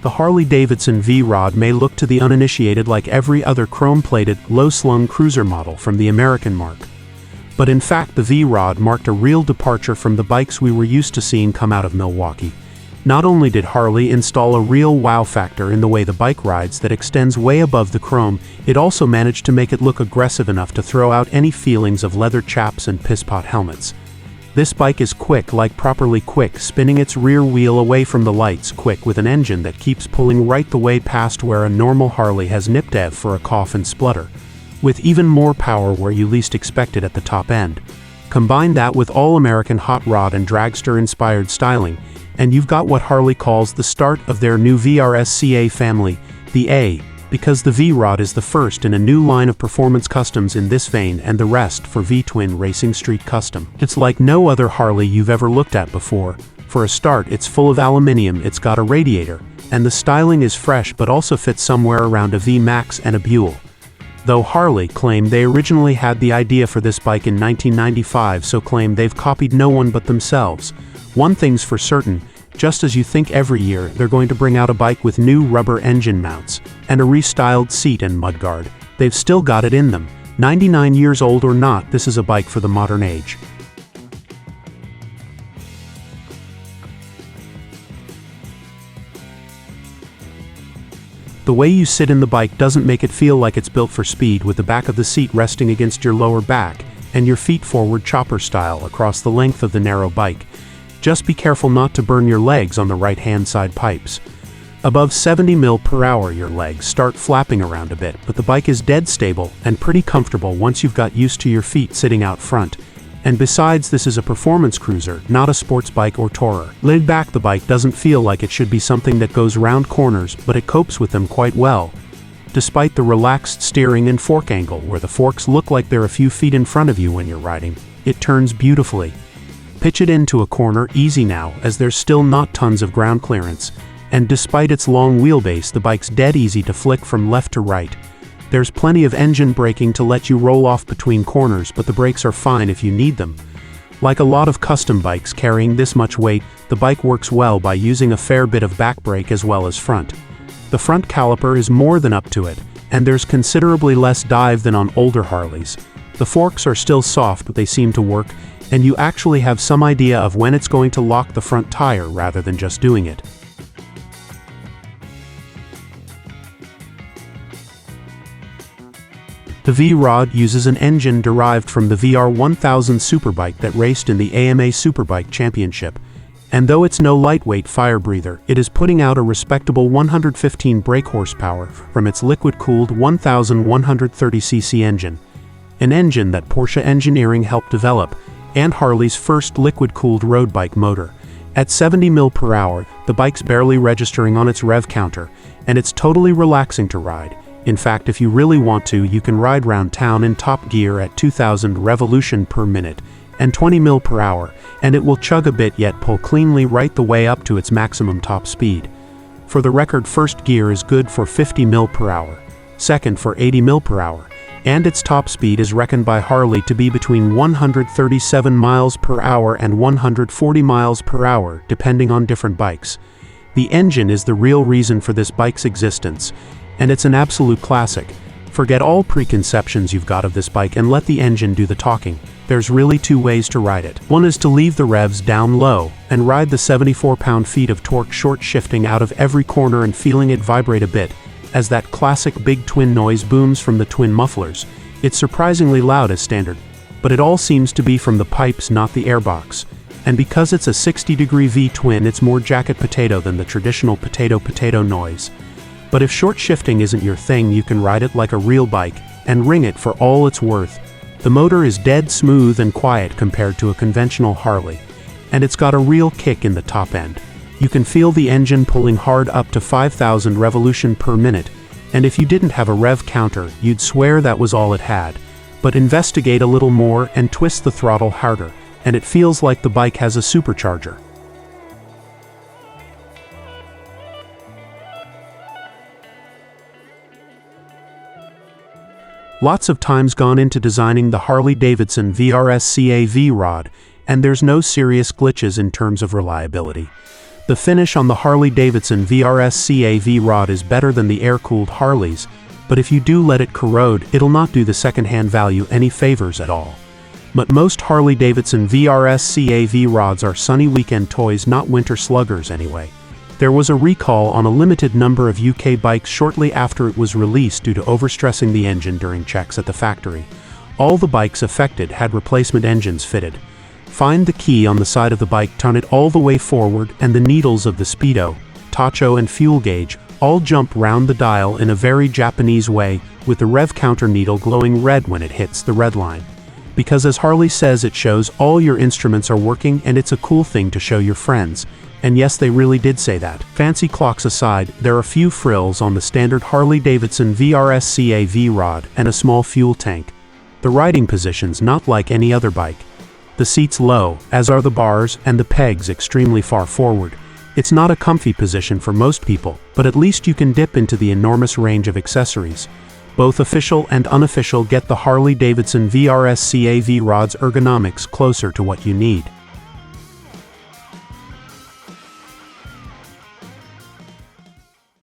The Harley Davidson V Rod may look to the uninitiated like every other chrome-plated, low-slung cruiser model from the American marque. But in fact, the V Rod marked a real departure from the bikes we were used to seeing come out of Milwaukee. Not only did Harley install a real wow factor in the way the bike rides that extends way above the chrome, it also managed to make it look aggressive enough to throw out any feelings of leather chaps and pisspot helmets. This bike is quick, like properly quick, spinning its rear wheel away from the lights, quick with an engine that keeps pulling right the way past where a normal Harley has nipped ev for a cough and splutter, with even more power where you least expect it at the top end. Combine that with all-American hot rod and dragster-inspired styling, and you've got what Harley calls the start of their new VRSCA family, the A, because the V Rod is the first in a new line of performance customs in this vein, and the rest for V-twin racing street custom. It's like no other Harley you've ever looked at before. For a start, it's full of aluminium, it's got a radiator, and the styling is fresh but also fits somewhere around a V Max and a Buell. Though Harley claimed they originally had the idea for this bike in 1995, so claim they've copied no one but themselves. One thing's for certain, just as you think every year they're going to bring out a bike with new rubber engine mounts and a restyled seat and mudguard, they've still got it in them. 99 years old or not, this is a bike for the modern age. The way you sit in the bike doesn't make it feel like it's built for speed, with the back of the seat resting against your lower back and your feet forward chopper style across the length of the narrow bike. Just be careful not to burn your legs on the right-hand side pipes. Above 70 mph your legs start flapping around a bit, but the bike is dead stable and pretty comfortable once you've got used to your feet sitting out front. And besides, this is a performance cruiser, not a sports bike or tourer. Laid back, the bike doesn't feel like it should be something that goes round corners, but it copes with them quite well. Despite the relaxed steering and fork angle, where the forks look like they're a few feet in front of you when you're riding, it turns beautifully. Pitch it into a corner easy now, as there's still not tons of ground clearance, and despite its long wheelbase, the bike's dead easy to flick from left to right. There's plenty of engine braking to let you roll off between corners, but the brakes are fine if you need them. Like a lot of custom bikes carrying this much weight, the bike works well by using a fair bit of back brake as well as front. The front caliper is more than up to it, and there's considerably less dive than on older Harleys. The forks are still soft, but they seem to work, and you actually have some idea of when it's going to lock the front tire rather than just doing it. The V Rod uses an engine derived from the VR1000 Superbike that raced in the AMA Superbike Championship, and though it's no lightweight fire breather, it is putting out a respectable 115 brake horsepower from its liquid-cooled 1130cc engine, an engine that Porsche engineering helped develop, and Harley's first liquid-cooled road bike motor. At 70 mph, the bike's barely registering on its rev counter, and it's totally relaxing to ride. In fact, if you really want to, you can ride round town in top gear at 2000 revolution per minute and 20 mph, and it will chug a bit yet pull cleanly right the way up to its maximum top speed. For the record, first gear is good for 50 mph, second for 80 mph, and its top speed is reckoned by Harley to be between 137 miles per hour and 140 miles per hour, depending on different bikes. The engine is the real reason for this bike's existence, and it's an absolute classic. Forget all preconceptions you've got of this bike and let the engine do the talking. There's really two ways to ride it. One is to leave the revs down low and ride the 74 pound-feet of torque short shifting out of every corner and feeling it vibrate a bit, as that classic big twin noise booms from the twin mufflers. It's surprisingly loud as standard, but it all seems to be from the pipes, not the airbox. And because it's a 60-degree V-twin, it's more jacket potato than the traditional potato-potato noise. But if short shifting isn't your thing, you can ride it like a real bike and ring it for all it's worth. The motor is dead smooth and quiet compared to a conventional Harley, and it's got a real kick in the top end. You can feel the engine pulling hard up to 5,000 revolution per minute, and if you didn't have a rev counter, you'd swear that was all it had. But investigate a little more and twist the throttle harder, and it feels like the bike has a supercharger. Lots of time's gone into designing the Harley Davidson VRSCA V Rod, and there's no serious glitches in terms of reliability. The finish on the Harley Davidson VRSCA V Rod is better than the air-cooled Harleys, but if you do let it corrode, it'll not do the second-hand value any favors at all. But most Harley Davidson VRSCA V Rods are sunny weekend toys, not winter sluggers anyway. There was a recall on a limited number of UK bikes shortly after it was released due to overstressing the engine during checks at the factory. All the bikes affected had replacement engines fitted. Find the key on the side of the bike, turn it all the way forward, and the needles of the speedo, tacho and fuel gauge all jump round the dial in a very Japanese way, with the rev counter needle glowing red when it hits the red line. Because as Harley says, it shows all your instruments are working and it's a cool thing to show your friends. And yes, they really did say that. Fancy clocks aside, there are few frills on the standard Harley Davidson VRSCA V Rod and a small fuel tank. The riding position's not like any other bike. The seat's low, as are the bars, and the pegs extremely far forward. It's not a comfy position for most people, but at least you can dip into the enormous range of accessories. Both official and unofficial get the Harley Davidson VRSCA V Rod's ergonomics closer to what you need.